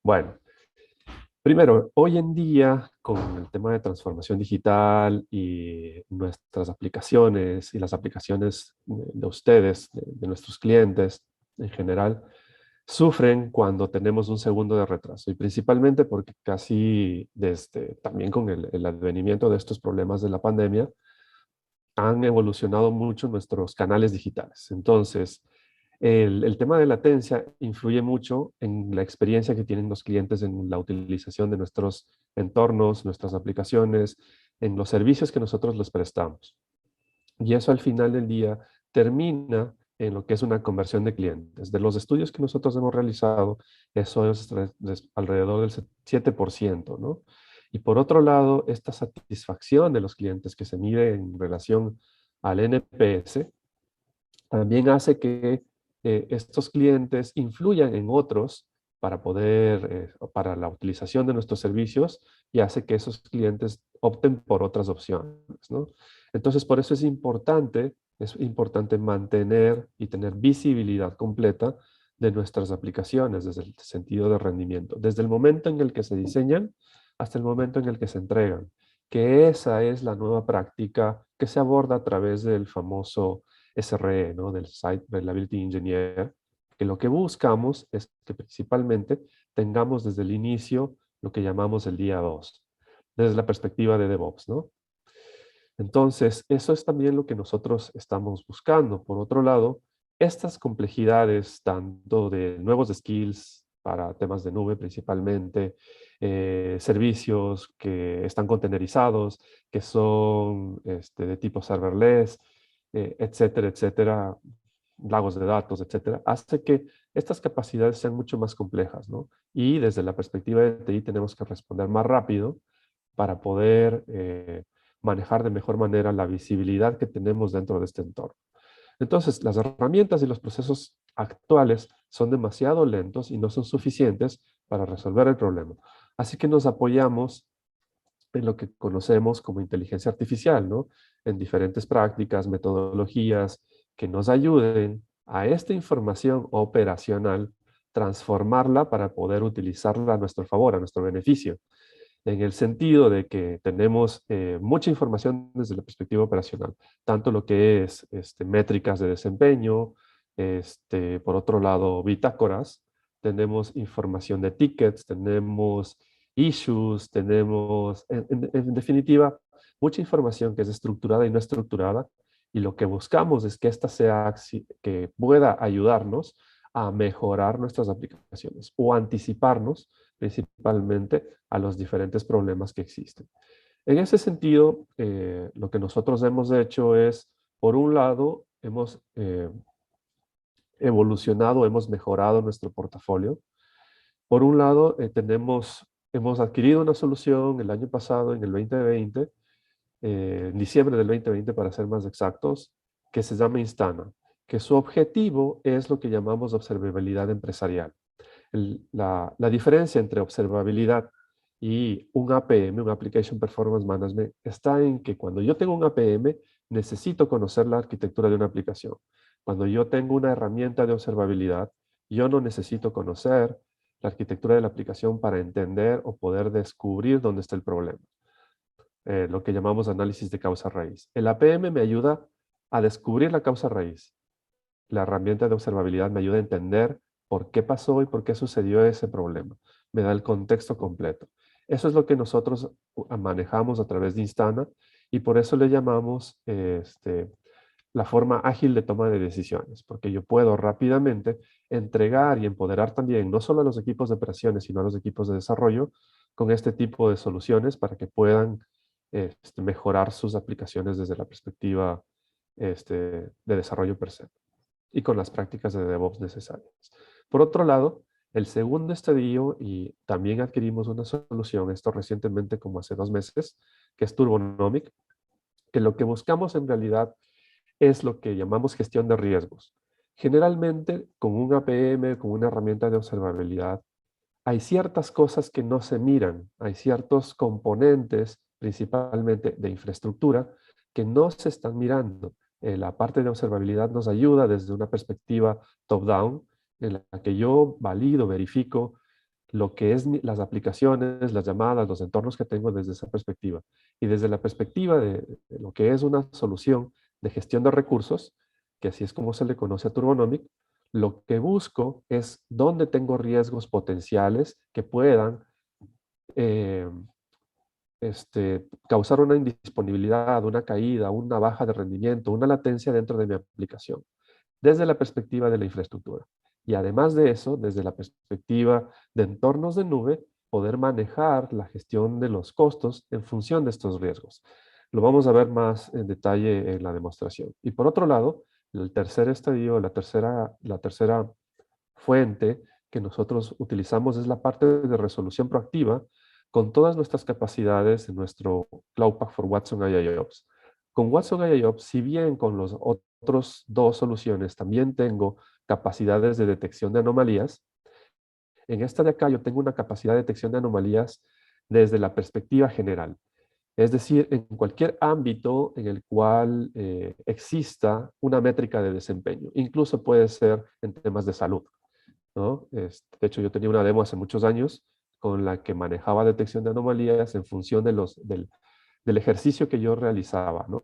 Bueno, primero, hoy en día, con el tema de transformación digital y nuestras aplicaciones y las aplicaciones de ustedes, de nuestros clientes en general, sufren cuando tenemos un segundo de retraso. Y principalmente porque casi desde también con el advenimiento de estos problemas de la pandemia, han evolucionado mucho nuestros canales digitales. Entonces, el tema de latencia influye mucho en la experiencia que tienen los clientes en la utilización de nuestros entornos, nuestras aplicaciones, en los servicios que nosotros les prestamos. Y eso al final del día termina en lo que es una conversión de clientes. De los estudios que nosotros hemos realizado, eso es alrededor del 7%, ¿no? Y por otro lado, esta satisfacción de los clientes que se mide en relación al NPS también hace que estos clientes influyan en otros para para la utilización de nuestros servicios y hace que esos clientes opten por otras opciones, ¿no? Entonces, por eso es importante mantener y tener visibilidad completa de nuestras aplicaciones desde el sentido de rendimiento, desde el momento en el que se diseñan hasta el momento en el que se entregan, que esa es la nueva práctica que se aborda a través del famoso SRE, ¿no? Del Site Reliability Engineer, que lo que buscamos es que principalmente tengamos desde el inicio lo que llamamos el día 2, desde la perspectiva de DevOps, ¿no? Entonces, eso es también lo que nosotros estamos buscando. Por otro lado, estas complejidades, tanto de nuevos skills para temas de nube principalmente, servicios que están containerizados, que son de tipo serverless, etcétera, etcétera, lagos de datos, etcétera, hace que estas capacidades sean mucho más complejas, ¿no? Y desde la perspectiva de TI tenemos que responder más rápido para poder manejar de mejor manera la visibilidad que tenemos dentro de este entorno. Entonces, las herramientas y los procesos actuales son demasiado lentos y no son suficientes para resolver el problema. Así que nos apoyamos en lo que conocemos como inteligencia artificial, ¿no? En diferentes prácticas, metodologías que nos ayuden a esta información operacional, transformarla para poder utilizarla a nuestro favor, a nuestro beneficio, en el sentido de que tenemos mucha información desde la perspectiva operacional, tanto lo que es métricas de desempeño, por otro lado, bitácoras, tenemos información de tickets, tenemos issues, tenemos, en definitiva, mucha información que es estructurada y no estructurada, y lo que buscamos es que esta sea, que pueda ayudarnos a mejorar nuestras aplicaciones o anticiparnos principalmente a los diferentes problemas que existen. En ese sentido, lo que nosotros hemos hecho es, por un lado, hemos evolucionado, hemos mejorado nuestro portafolio. Por un lado, hemos adquirido una solución el año pasado, en el 2020, en diciembre del 2020 para ser más exactos, que se llama Instana, que su objetivo es lo que llamamos observabilidad empresarial. La diferencia entre observabilidad y un APM, un Application Performance Management, está en que cuando yo tengo un APM, necesito conocer la arquitectura de una aplicación. Cuando yo tengo una herramienta de observabilidad, yo no necesito conocer la arquitectura de la aplicación para entender o poder descubrir dónde está el problema. Lo que llamamos análisis de causa raíz. El APM me ayuda a descubrir la causa raíz. La herramienta de observabilidad me ayuda a entender por qué pasó y por qué sucedió ese problema. Me da el contexto completo. Eso es lo que nosotros manejamos a través de Instana y por eso le llamamos la forma ágil de toma de decisiones, porque yo puedo rápidamente entregar y empoderar también no solo a los equipos de operaciones, sino a los equipos de desarrollo con este tipo de soluciones para que puedan mejorar sus aplicaciones desde la perspectiva de desarrollo per se y con las prácticas de DevOps necesarias. Por otro lado, el segundo estadio, y también adquirimos una solución, esto recientemente como hace 2 meses, que es Turbonomic, que lo que buscamos en realidad es lo que llamamos gestión de riesgos. Generalmente, con un APM, con una herramienta de observabilidad, hay ciertas cosas que no se miran, hay ciertos componentes, principalmente de infraestructura, que no se están mirando. La parte de observabilidad nos ayuda desde una perspectiva top-down, en la que yo valido, verifico lo que es las aplicaciones, las llamadas, los entornos que tengo desde esa perspectiva. Y desde la perspectiva de lo que es una solución de gestión de recursos, que así es como se le conoce a Turbonomic, lo que busco es dónde tengo riesgos potenciales que puedan eh, causar una indisponibilidad, una caída, una baja de rendimiento, una latencia dentro de mi aplicación, desde la perspectiva de la infraestructura. Y además de eso, desde la perspectiva de entornos de nube, poder manejar la gestión de los costos en función de estos riesgos. Lo vamos a ver más en detalle en la demostración. Y por otro lado, el tercer estadio, la tercera fuente que nosotros utilizamos es la parte de resolución proactiva con todas nuestras capacidades en nuestro Cloud Pak for Watson IIOps. Con Watson IIOps, si bien con los otros dos soluciones también tengo capacidades de detección de anomalías, en esta de acá yo tengo una capacidad de detección de anomalías desde la perspectiva general. Es decir, en cualquier ámbito en el cual exista una métrica de desempeño. Incluso puede ser en temas de salud, ¿no? De hecho, yo tenía una demo hace muchos años con la que manejaba detección de anomalías en función del ejercicio que yo realizaba, ¿no?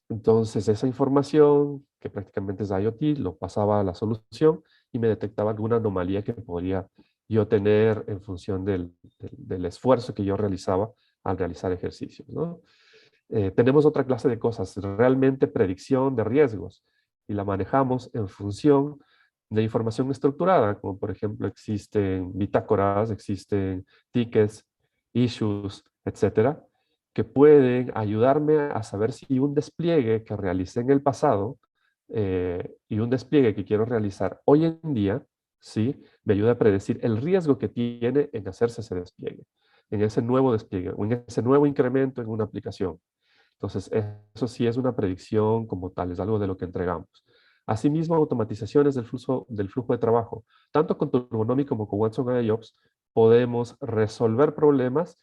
Entonces, esa información, que prácticamente es IoT, lo pasaba a la solución y me detectaba alguna anomalía que podría yo tener en función del esfuerzo que yo realizaba al realizar ejercicios, ¿no? Tenemos otra clase de cosas, realmente predicción de riesgos, y la manejamos en función de información estructurada, como por ejemplo existen bitácoras, existen tickets, issues, etcétera, que pueden ayudarme a saber si un despliegue que realicé en el pasado y un despliegue que quiero realizar hoy en día, ¿sí? Me ayuda a predecir el riesgo que tiene en hacerse ese despliegue, en ese nuevo despliegue o en ese nuevo incremento en una aplicación. Entonces, eso sí es una predicción como tal, es algo de lo que entregamos. Asimismo, automatizaciones del flujo de trabajo. Tanto con Turbonomy como con Watson IOPS podemos resolver problemas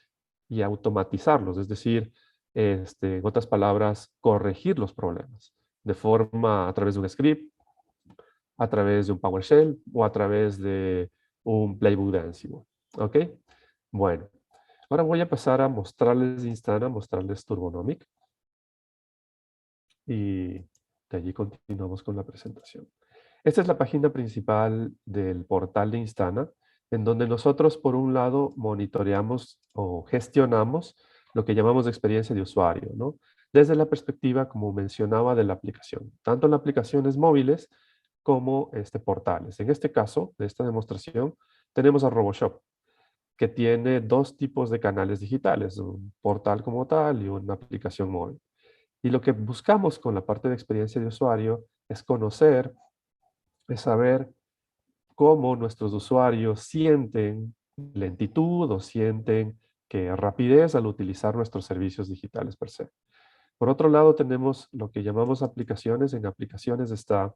y automatizarlos, es decir, en otras palabras, corregir los problemas de forma a través de un script, a través de un PowerShell o a través de un playbook de Ansible. ¿Ok? Bueno, ahora voy a pasar a mostrarles Instana, mostrarles Turbonomic y de allí continuamos con la presentación. Esta es la página principal del portal de Instana, en donde nosotros, por un lado, monitoreamos o gestionamos lo que llamamos de experiencia de usuario, ¿no? Desde la perspectiva, como mencionaba, de la aplicación, tanto en aplicaciones móviles como portales. En este caso, de esta demostración, tenemos a RoboShop, que tiene dos tipos de canales digitales, un portal como tal y una aplicación móvil. Y lo que buscamos con la parte de experiencia de usuario es conocer, es saber cómo nuestros usuarios sienten lentitud o sienten que rapidez al utilizar nuestros servicios digitales per se. Por otro lado, tenemos lo que llamamos aplicaciones. En aplicaciones está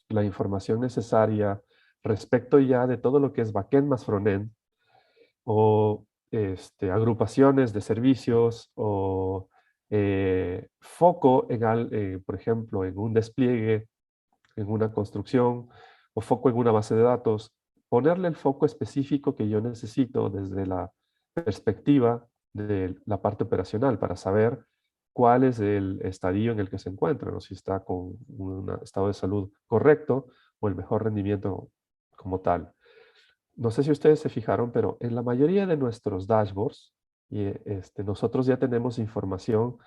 la información necesaria respecto ya de todo lo que es backend más frontend o agrupaciones de servicios o foco por ejemplo, en un despliegue, en una construcción o foco en una base de datos, ponerle el foco específico que yo necesito desde la perspectiva de la parte operacional para saber cuál es el estadio en el que se encuentra, ¿no? Si está con un estado de salud correcto o el mejor rendimiento como tal. No sé si ustedes se fijaron, pero en la mayoría de nuestros dashboards, nosotros ya tenemos información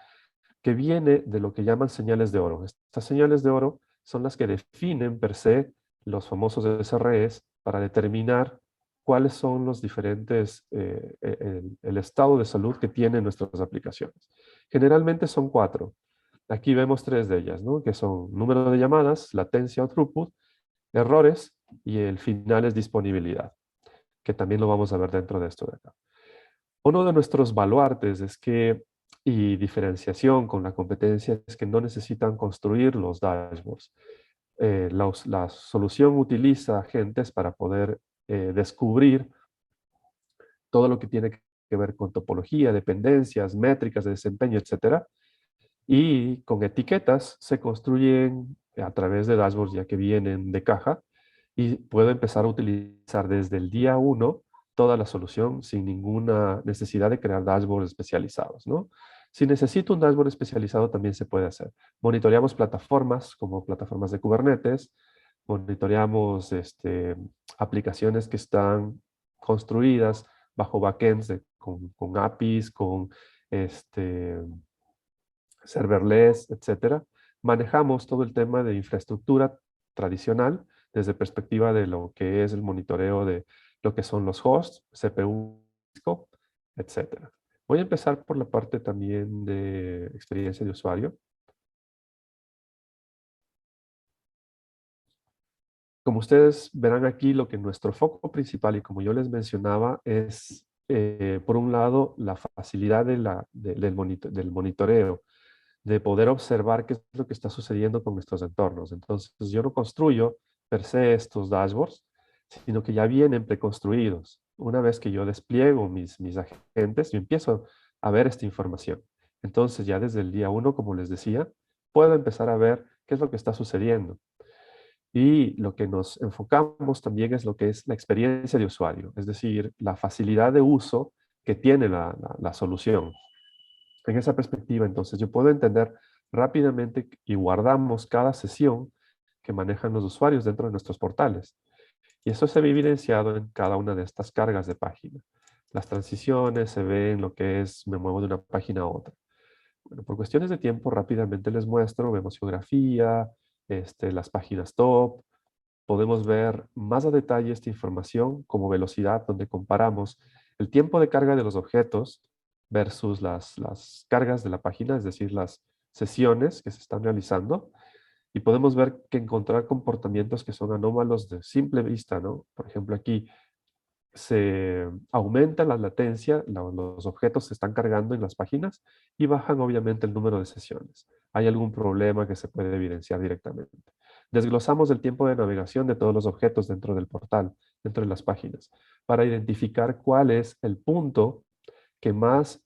que viene de lo que llaman señales de oro. Estas señales de oro son las que definen per se los famosos SREs para determinar cuáles son los diferentes, el estado de salud que tienen nuestras aplicaciones. Generalmente son 4. Aquí vemos 3 de ellas, ¿no? Que son número de llamadas, latencia o throughput, errores y el final es disponibilidad, que también lo vamos a ver dentro de esto de acá. Uno de nuestros baluartes es que, y diferenciación con la competencia, es que no necesitan construir los dashboards. La solución utiliza agentes para poder descubrir todo lo que tiene que ver con topología, dependencias, métricas de desempeño, etcétera. Y con etiquetas se construyen a través de dashboards ya que vienen de caja y puedo empezar a utilizar desde el día uno toda la solución sin ninguna necesidad de crear dashboards especializados, ¿no? Si necesito un dashboard especializado, también se puede hacer. Monitoreamos plataformas como plataformas de Kubernetes, monitoreamos aplicaciones que están construidas bajo backends con APIs, con este, serverless, etcétera. Manejamos todo el tema de infraestructura tradicional desde perspectiva de lo que es el monitoreo de lo que son los hosts, CPU, disco, etcétera. Voy a empezar por la parte también de experiencia de usuario. Como ustedes verán aquí, lo que nuestro foco principal, y como yo les mencionaba, es, por un lado, la facilidad del monitoreo, de poder observar qué es lo que está sucediendo con nuestros entornos. Entonces, yo no construyo per se estos dashboards, sino que ya vienen preconstruidos. Una vez que yo despliego mis agentes, yo empiezo a ver esta información. Entonces, ya desde el día uno, como les decía, puedo empezar a ver qué es lo que está sucediendo. Y lo que nos enfocamos también es lo que es la experiencia de usuario, es decir, la facilidad de uso que tiene la solución. En esa perspectiva, entonces, yo puedo entender rápidamente y guardamos cada sesión que manejan los usuarios dentro de nuestros portales. Y eso se ve evidenciado en cada una de estas cargas de página. Las transiciones se ven lo que es, me muevo de una página a otra. Bueno, por cuestiones de tiempo, rápidamente les muestro, vemos geografía, las páginas top, podemos ver más a detalle esta información como velocidad, donde comparamos el tiempo de carga de los objetos versus las cargas de la página, es decir, las sesiones que se están realizando. Y podemos ver que encontrar comportamientos que son anómalos de simple vista, ¿no? Por ejemplo, aquí se aumenta la latencia, los objetos se están cargando en las páginas y bajan obviamente el número de sesiones. Hay algún problema que se puede evidenciar directamente. Desglosamos el tiempo de navegación de todos los objetos dentro del portal, dentro de las páginas, para identificar cuál es el punto que más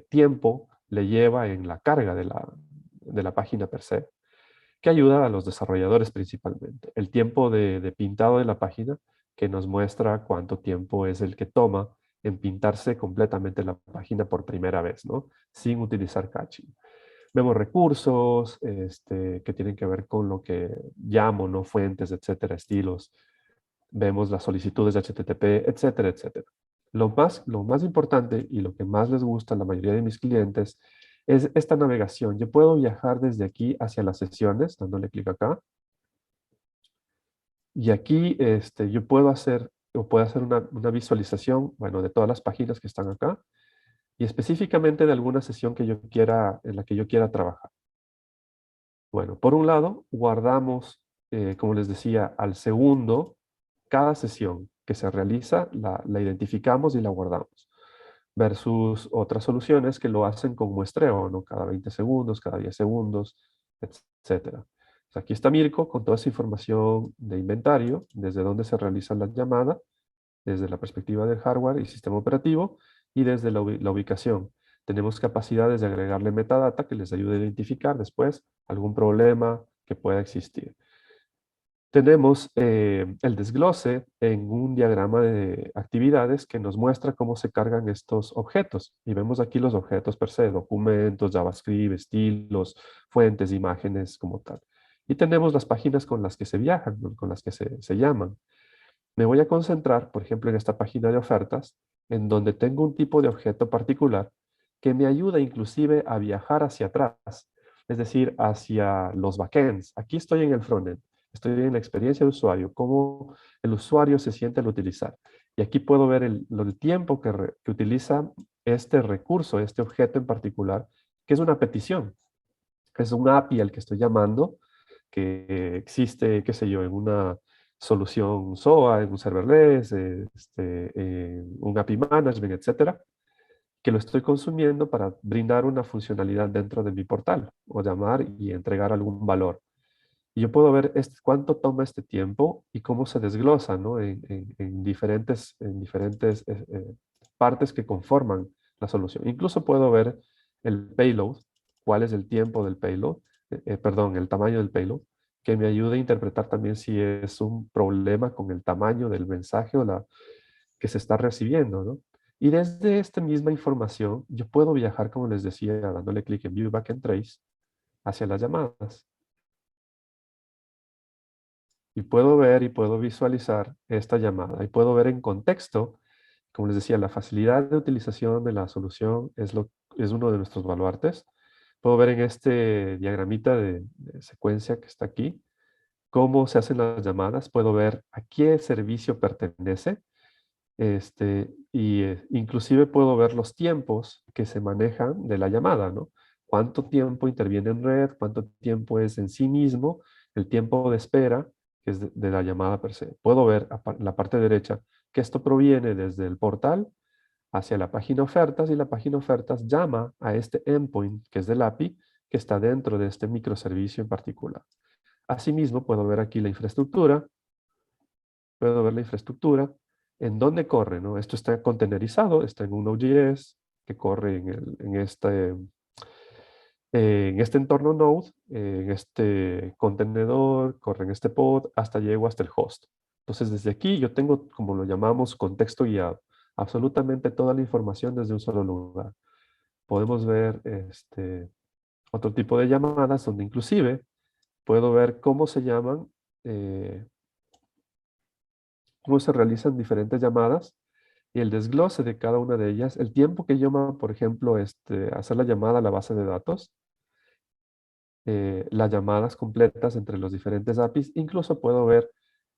tiempo le lleva en la carga de la página per se, que ayuda a los desarrolladores principalmente. El tiempo de pintado de la página, que nos muestra cuánto tiempo es el que toma en pintarse completamente la página por primera vez, ¿no? Sin utilizar caching. Vemos recursos que tienen que ver con lo que llamo, ¿no? Fuentes, etcétera, estilos. Vemos las solicitudes de HTTP, etcétera, etcétera. Lo más importante y lo que más les gusta a la mayoría de mis clientes es esta navegación. Yo puedo viajar desde aquí hacia las sesiones, dándole clic acá. Y aquí yo puedo hacer, una visualización, bueno, de todas las páginas que están acá y específicamente de alguna sesión en la que yo quiera trabajar. Bueno, por un lado, guardamos, como les decía, al segundo, cada sesión que se realiza, la identificamos y la guardamos. Versus otras soluciones que lo hacen con muestreo, ¿no? Cada 20 segundos, cada 10 segundos, etcétera. Aquí está Mirko con toda esa información de inventario, desde dónde se realiza la llamada, desde la perspectiva del hardware y sistema operativo, y desde la ubicación. Tenemos capacidades de agregarle metadata que les ayude a identificar después algún problema que pueda existir. Tenemos el desglose en un diagrama de actividades que nos muestra cómo se cargan estos objetos. Y vemos aquí los objetos per se, documentos, JavaScript, estilos, fuentes, imágenes como tal. Y tenemos las páginas con las que se viajan, ¿no? Con las que se llaman. Me voy a concentrar, por ejemplo, en esta página de ofertas, en donde tengo un tipo de objeto particular que me ayuda inclusive a viajar hacia atrás, es decir, hacia los backends. Aquí estoy en el frontend, estoy en la experiencia de usuario, cómo el usuario se siente al utilizar. Y aquí puedo ver el tiempo que utiliza este recurso, este objeto en particular, que es una petición. Es un API al que estoy llamando, que existe, qué sé yo, en una solución SOA, en un serverless, en un API management, etcétera, que lo estoy consumiendo para brindar una funcionalidad dentro de mi portal o llamar y entregar algún valor. Y yo puedo ver cuánto toma este tiempo y cómo se desglosa, ¿no? En diferentes partes que conforman la solución. Incluso puedo ver el payload, cuál es el tiempo del payload, perdón, el tamaño del payload, que me ayude a interpretar también si es un problema con el tamaño del mensaje o la que se está recibiendo, ¿no? Y desde esta misma información, yo puedo viajar, como les decía, dándole clic en View Backend Trace, hacia las llamadas. Y puedo ver y puedo visualizar esta llamada. Y puedo ver en contexto, como les decía, la facilidad de utilización de la solución es uno de nuestros baluartes. Puedo ver en este diagramita de secuencia que está aquí, cómo se hacen las llamadas. Puedo ver a qué servicio pertenece. Inclusive puedo ver los tiempos que se manejan de la llamada, ¿no? Cuánto tiempo interviene en red, cuánto tiempo es en sí mismo, el tiempo de espera, que es de la llamada per se. Puedo ver en la parte derecha que esto proviene desde el portal hacia la página ofertas y la página ofertas llama a este endpoint, que es del API, que está dentro de este microservicio en particular. Asimismo, puedo ver aquí la infraestructura, en dónde corre, ¿no? Esto está containerizado, está en un Node.js que corre en este entorno Node, en este contenedor, corre en este pod, hasta llego hasta el host. Entonces, desde aquí yo tengo, como lo llamamos, contexto guiado. Absolutamente toda la información desde un solo lugar. Podemos ver otro tipo de llamadas donde inclusive puedo ver cómo se llaman, eh, cómo se realizan diferentes llamadas y el desglose de cada una de ellas, el tiempo que lleva, por ejemplo, hacer la llamada a la base de datos, las llamadas completas entre los diferentes APIs, incluso puedo ver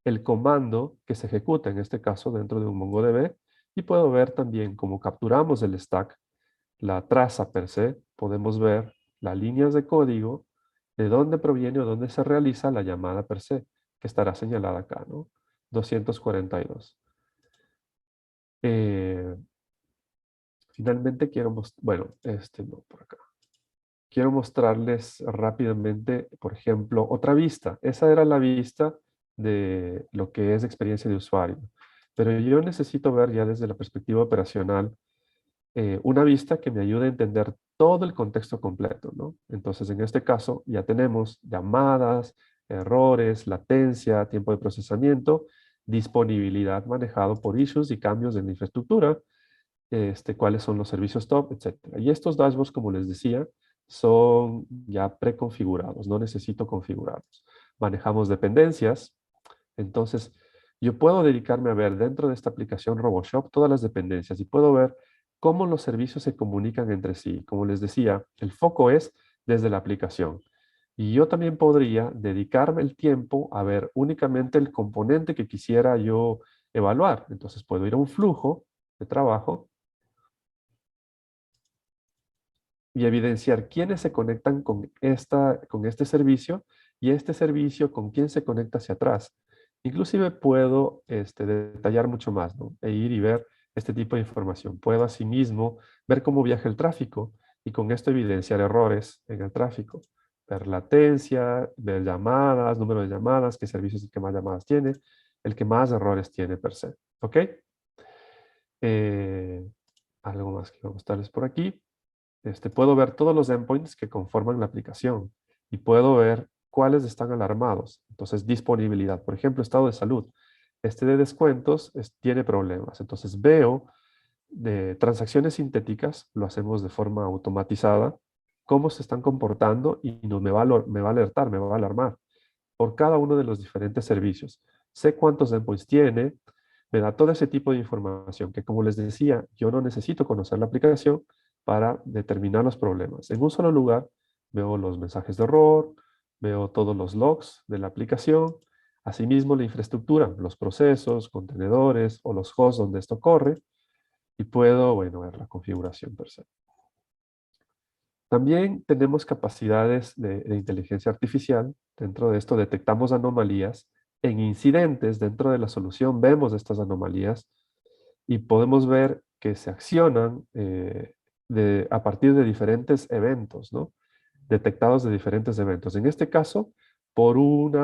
el comando que se ejecuta, en este caso dentro de un MongoDB, y puedo ver también cómo capturamos el stack, la traza per se, podemos ver las líneas de código, de dónde proviene o dónde se realiza la llamada per se, que estará señalada acá, ¿no? 242. Eh, Finalmente quiero mostrar, bueno, no, por acá. Quiero mostrarles rápidamente, por ejemplo, otra vista. Esa era la vista de lo que es experiencia de usuario. Pero yo necesito ver ya desde la perspectiva operacional una vista que me ayude a entender todo el contexto completo, ¿no? Entonces, en este caso, ya tenemos llamadas, errores, latencia, tiempo de procesamiento, disponibilidad manejado por issues y cambios en la infraestructura, cuáles son los servicios top, etcétera. Y estos dashboards, como les decía, son ya preconfigurados, no necesito configurarlos. Manejamos dependencias, entonces yo puedo dedicarme a ver dentro de esta aplicación RoboShop todas las dependencias y puedo ver cómo los servicios se comunican entre sí. Como les decía, el foco es desde la aplicación. Y yo también podría dedicarme el tiempo a ver únicamente el componente que quisiera yo evaluar. Entonces puedo ir a un flujo de trabajo y evidenciar quiénes se conectan con este servicio y este servicio con quién se conecta hacia atrás. Inclusive puedo detallar mucho más, ¿no? E ir y ver este tipo de información. Puedo asimismo ver cómo viaja el tráfico y con esto evidenciar errores en el tráfico. Ver latencia, ver llamadas, número de llamadas, qué servicio es el que más llamadas tiene, el que más errores tiene per se. ¿Ok? Eh, Algo más que voy a mostrarles por aquí. Puedo ver todos los endpoints que conforman la aplicación y puedo ver cuáles están alarmados. Entonces, disponibilidad. Por ejemplo, estado de salud. Este de descuentos tiene problemas. Entonces, veo de transacciones sintéticas, lo hacemos de forma automatizada, cómo se están comportando y no me va a alertar, me va a alarmar por cada uno de los diferentes servicios. Sé cuántos endpoints tiene, me da todo ese tipo de información que, como les decía, yo no necesito conocer la aplicación para determinar los problemas. En un solo lugar veo los mensajes de error, veo todos los logs de la aplicación, asimismo la infraestructura, los procesos, contenedores o los hosts donde esto corre y puedo, bueno, ver la configuración per se. También tenemos capacidades de inteligencia artificial. Dentro de esto detectamos anomalías. En incidentes dentro de la solución vemos estas anomalías y podemos ver que se accionan a partir de diferentes eventos, ¿no? Detectados de diferentes eventos. En este caso, por un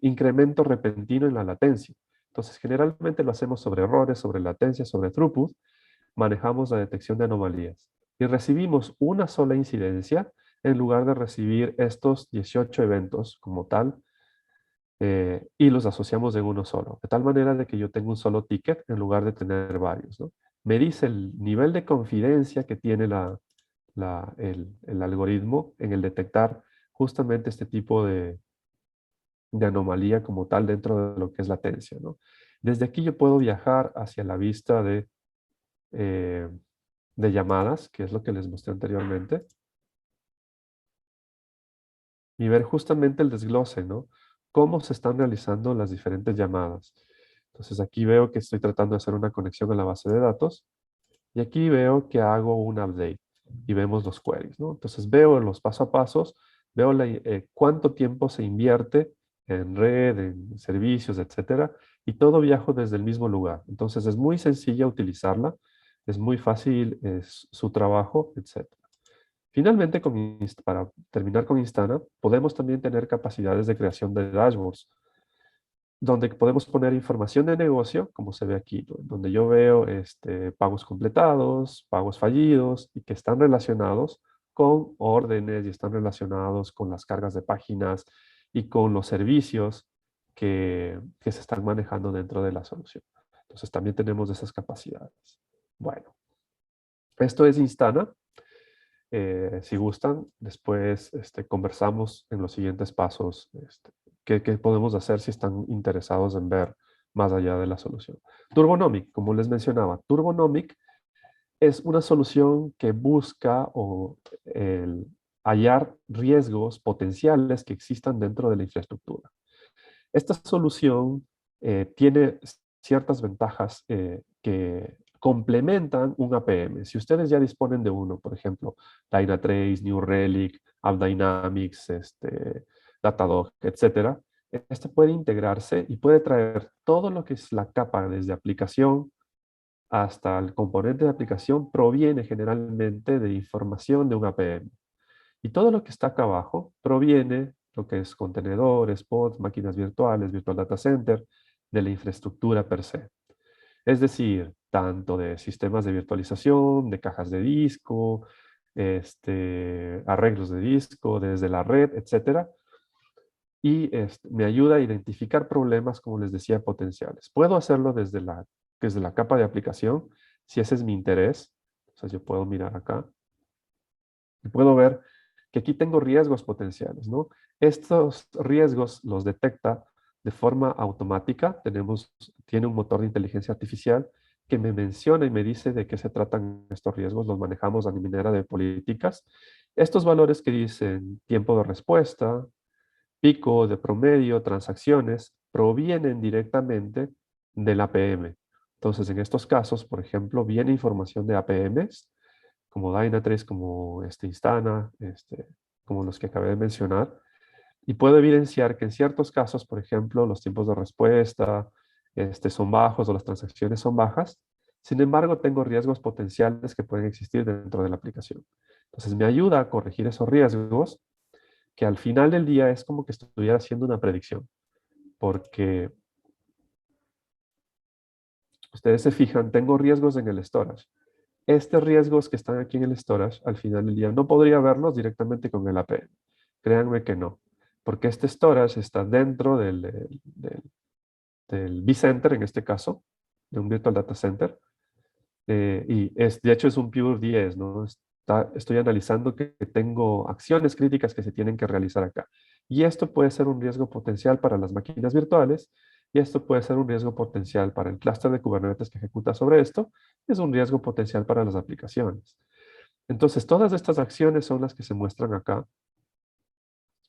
incremento repentino en la latencia. Entonces, generalmente lo hacemos sobre errores, sobre latencia, sobre throughput. Manejamos la detección de anomalías y recibimos una sola incidencia en lugar de recibir estos 18 eventos como tal y los asociamos en uno solo, de tal manera de que yo tengo un solo ticket en lugar de tener varios, ¿no? Me dice el nivel de confidencia que tiene el algoritmo en el detectar justamente este tipo de anomalía como tal dentro de lo que es latencia, ¿no? Desde aquí yo puedo viajar hacia la vista eh, de llamadas, que es lo que les mostré anteriormente, y ver justamente el desglose, ¿no? Cómo se están realizando las diferentes llamadas. Entonces aquí veo que estoy tratando de hacer una conexión a la base de datos y aquí veo que hago un update y vemos los queries, ¿no? Entonces veo los paso a pasos, veo cuánto tiempo se invierte en red, en servicios, etcétera, y todo viajo desde el mismo lugar. Entonces es muy sencilla utilizarla, es muy fácil su trabajo, etcétera. Finalmente, para terminar con Instana, podemos también tener capacidades de creación de dashboards, donde podemos poner información de negocio, como se ve aquí, ¿no? Donde yo veo pagos completados, pagos fallidos y que están relacionados con órdenes y están relacionados con las cargas de páginas y con los servicios que se están manejando dentro de la solución. Entonces también tenemos esas capacidades. Bueno, esto es Instana. Si gustan, después conversamos en los siguientes pasos, qué podemos hacer si están interesados en ver más allá de la solución. Turbonomic, como les mencionaba, Turbonomic es una solución que busca hallar riesgos potenciales que existan dentro de la infraestructura. Esta solución tiene ciertas ventajas que complementan un APM. Si ustedes ya disponen de uno, por ejemplo, Dynatrace, New Relic, AppDynamics, Datadog, etcétera, este puede integrarse y puede traer todo lo que es la capa desde aplicación hasta el componente de aplicación proviene generalmente de información de un APM. Y todo lo que está acá abajo proviene, lo que es contenedores, pods, máquinas virtuales, Virtual Data Center, de la infraestructura per se. Es decir, tanto de sistemas de virtualización, de cajas de disco, arreglos de disco, desde la red, etcétera. Y me ayuda a identificar problemas, como les decía, potenciales. Puedo hacerlo desde la capa de aplicación, si ese es mi interés. Entonces yo puedo mirar acá y puedo ver que aquí tengo riesgos potenciales, ¿no? Estos riesgos los detecta de forma automática. Tiene un motor de inteligencia artificial que me menciona y me dice de qué se tratan estos riesgos. Los manejamos a manera de políticas. Estos valores que dicen tiempo de respuesta, pico de promedio, transacciones, provienen directamente del APM. Entonces, en estos casos, por ejemplo, viene información de APMs, como Dynatrace, como Instana, como los que acabé de mencionar, y puedo evidenciar que en ciertos casos, por ejemplo, los tiempos de respuesta son bajos o las transacciones son bajas. Sin embargo, tengo riesgos potenciales que pueden existir dentro de la aplicación. Entonces, me ayuda a corregir esos riesgos, que al final del día es como que estuviera haciendo una predicción, porque ustedes se fijan, tengo riesgos en el storage. Estos riesgos que están aquí en el storage, al final del día, no podría verlos directamente con el APM. Créanme que no, porque este storage está dentro del vCenter, en este caso, de un Virtual Data Center, y de hecho es un Pure 10, ¿no? Estoy analizando que tengo acciones críticas que se tienen que realizar acá. Y esto puede ser un riesgo potencial para las máquinas virtuales, y esto puede ser un riesgo potencial para el clúster de Kubernetes que ejecuta sobre esto, y es un riesgo potencial para las aplicaciones. Entonces, todas estas acciones son las que se muestran acá,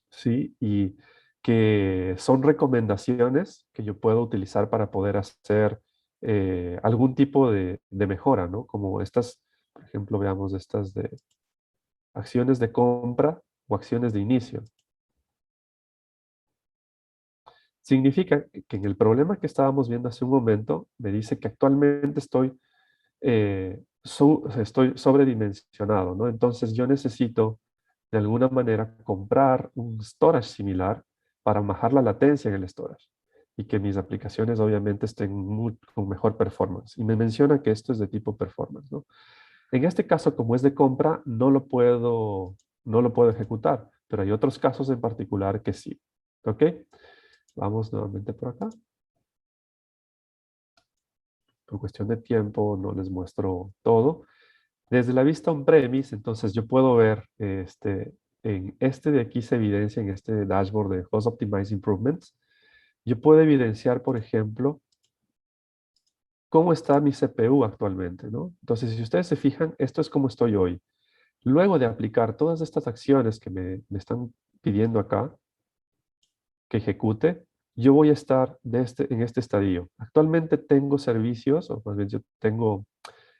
¿sí? Y que son recomendaciones que yo puedo utilizar para poder hacer algún tipo de mejora, ¿no? Como estas, por ejemplo, veamos estas de acciones de compra o acciones de inicio. Significa que en el problema que estábamos viendo hace un momento, me dice que actualmente estoy sobredimensionado, ¿no? Entonces yo necesito de alguna manera comprar un storage similar para bajar la latencia en el storage y que mis aplicaciones obviamente estén con mejor performance. Y me menciona que esto es de tipo performance, ¿no? En este caso, como es de compra, no lo puedo ejecutar, pero hay otros casos en particular que sí. ¿Ok? Vamos nuevamente por acá. Por cuestión de tiempo no les muestro todo. Desde la vista on-premise, entonces yo puedo ver, en este de aquí se evidencia en este dashboard de Host Optimized Improvements. Yo puedo evidenciar, por ejemplo, cómo está mi CPU actualmente, ¿no? Entonces, si ustedes se fijan, esto es como estoy hoy. Luego de aplicar todas estas acciones que me están pidiendo acá, que ejecute, yo voy a estar en este estadio. Actualmente tengo servicios, o más bien yo tengo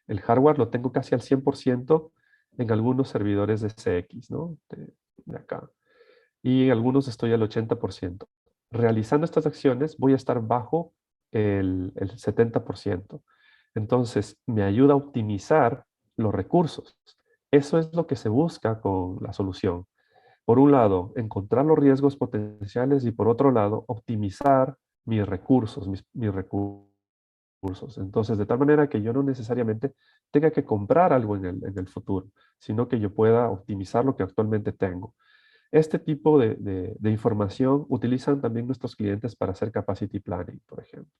el hardware, lo tengo casi al 100% en algunos servidores de CX, ¿no? De acá. Y en algunos estoy al 80%. Realizando estas acciones voy a estar bajo el 70%. Entonces, me ayuda a optimizar los recursos. Eso es lo que se busca con la solución. Por un lado, encontrar los riesgos potenciales y por otro lado, optimizar mis recursos, mis recursos. Entonces, de tal manera que yo no necesariamente tenga que comprar algo en el futuro, sino que yo pueda optimizar lo que actualmente tengo. Este tipo de información utilizan también nuestros clientes para hacer capacity planning, por ejemplo.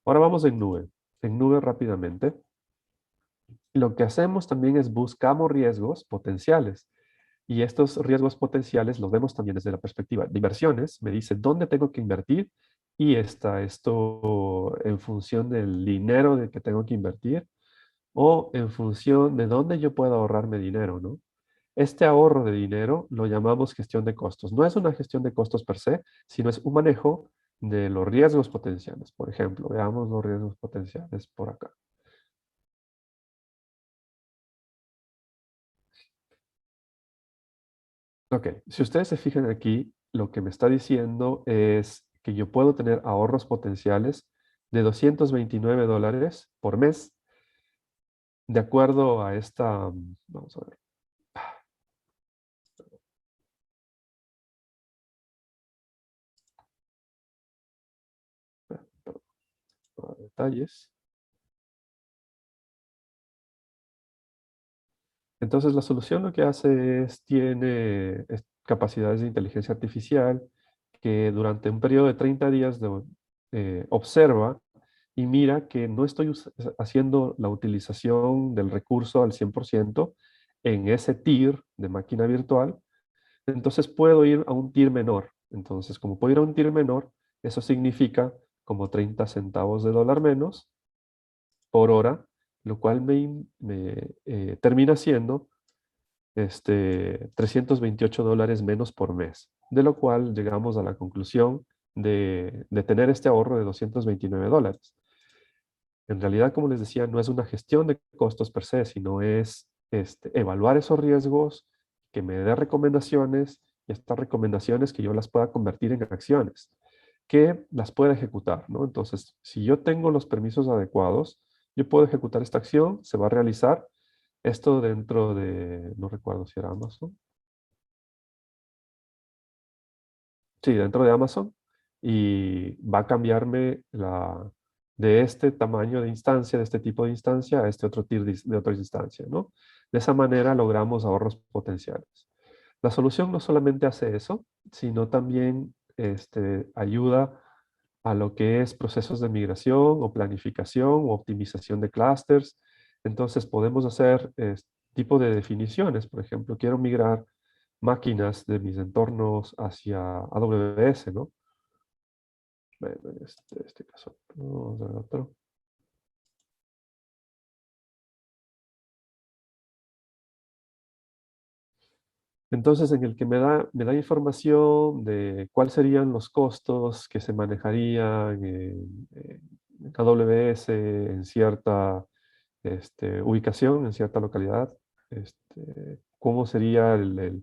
Ahora vamos en nube. En nube rápidamente. Lo que hacemos también es buscamos riesgos potenciales. Y estos riesgos potenciales los vemos también desde la perspectiva de inversiones. Me dice dónde tengo que invertir y está esto en función del dinero de que tengo que invertir o en función de dónde yo puedo ahorrarme dinero, ¿no? Este ahorro de dinero lo llamamos gestión de costos. No es una gestión de costos per se, sino es un manejo de los riesgos potenciales. Por ejemplo, veamos los riesgos potenciales por acá. Ok, si ustedes se fijan aquí, lo que me está diciendo es que yo puedo tener ahorros potenciales de $229 por mes, de acuerdo a esta, vamos a ver, perdón, detalles. Entonces la solución lo que hace es, tiene capacidades de inteligencia artificial que durante un periodo de 30 días observa y mira que no estoy haciendo la utilización del recurso al 100% en ese tier de máquina virtual, entonces puedo ir a un tier menor. Entonces, como puedo ir a un tier menor, eso significa como 30 centavos de dólar menos por hora, lo cual termina siendo $328 menos por mes, de lo cual llegamos a la conclusión de tener este ahorro de $229. En realidad, como les decía, no es una gestión de costos per se, sino es evaluar esos riesgos, que me dé recomendaciones y estas recomendaciones que yo las pueda convertir en acciones, que las pueda ejecutar, ¿no? Entonces, si yo tengo los permisos adecuados, yo puedo ejecutar esta acción, se va a realizar esto dentro de, no recuerdo si era Amazon. Sí, dentro de Amazon. Y va a cambiarme de este tamaño de instancia, de este tipo de instancia, a este otro tier de otra instancia, ¿no? De esa manera logramos ahorros potenciales. La solución no solamente hace eso, sino también ayuda a lo que es procesos de migración o planificación o optimización de clústeres. Entonces podemos hacer tipo de definiciones. Por ejemplo, quiero migrar máquinas de mis entornos hacia AWS, ¿no? Bueno, en este caso, vamos a ver otro. Entonces, en el que me da información de cuáles serían los costos que se manejarían en AWS en cierta ubicación, en cierta localidad, cómo sería el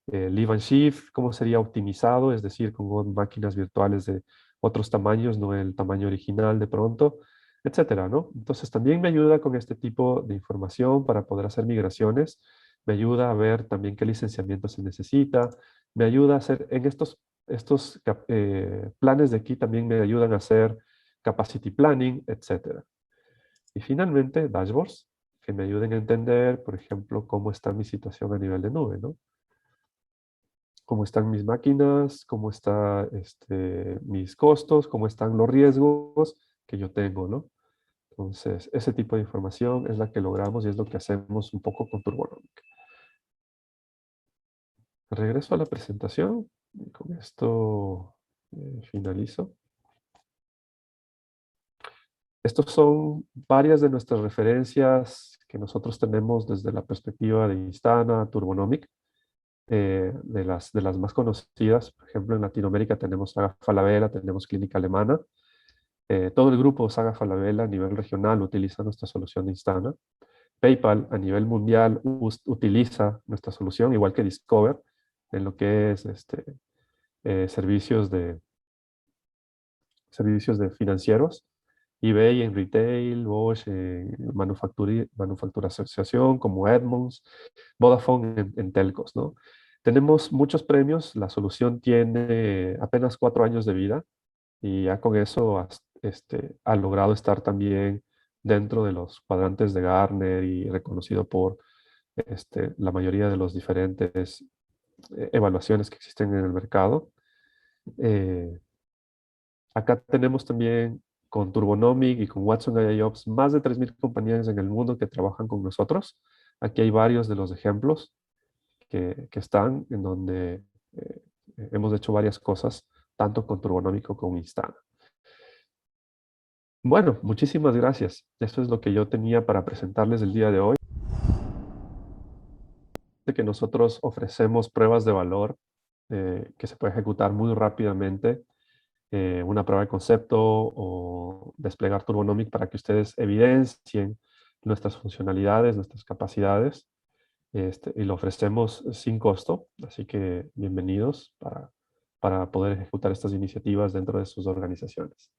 live and shift, cómo sería optimizado, es decir, con máquinas virtuales de otros tamaños, no el tamaño original de pronto, etcétera, ¿no? Entonces también me ayuda con este tipo de información para poder hacer migraciones, me ayuda a ver también qué licenciamiento se necesita, me ayuda a hacer, en estos planes de aquí también me ayudan a hacer capacity planning, etcétera. Y finalmente, dashboards que me ayuden a entender, por ejemplo, cómo está mi situación a nivel de nube, ¿no? cómo están mis máquinas, cómo están mis costos, cómo están los riesgos que yo tengo, ¿no? Entonces, ese tipo de información es la que logramos y es lo que hacemos un poco con Turbonomic. Regreso a la presentación y con esto finalizo. Estos son varias de nuestras referencias que nosotros tenemos desde la perspectiva de Instana, Turbonomic, de las más conocidas. Por ejemplo, en Latinoamérica tenemos Saga Falabella, tenemos Clínica Alemana. Todo el grupo Saga Falabella a nivel regional utiliza nuestra solución de Instana. PayPal a nivel mundial utiliza nuestra solución, igual que Discover, en lo que es servicios de financieros. eBay en retail, Bosch en manufactura asociación, como Edmunds, Vodafone en telcos, ¿no? Tenemos muchos premios, la solución tiene apenas 4 años de vida y ya con eso ha logrado estar también dentro de los cuadrantes de Gartner y reconocido por la mayoría de los diferentes evaluaciones que existen en el mercado. Eh, Acá tenemos también con Turbonomic y con Watson AIOps más de 3.000 compañías en el mundo que trabajan con nosotros. Aquí hay varios de los ejemplos que están en donde eh, hemos hecho varias cosas, tanto con Turbonomic como con Instana. Bueno, muchísimas gracias. Esto es lo que yo tenía para presentarles el día de hoy. De que nosotros ofrecemos pruebas de valor que se puede ejecutar muy rápidamente, una prueba de concepto o desplegar Turbonomic para que ustedes evidencien nuestras funcionalidades, nuestras capacidades, y lo ofrecemos sin costo, así que bienvenidos para poder ejecutar estas iniciativas dentro de sus organizaciones.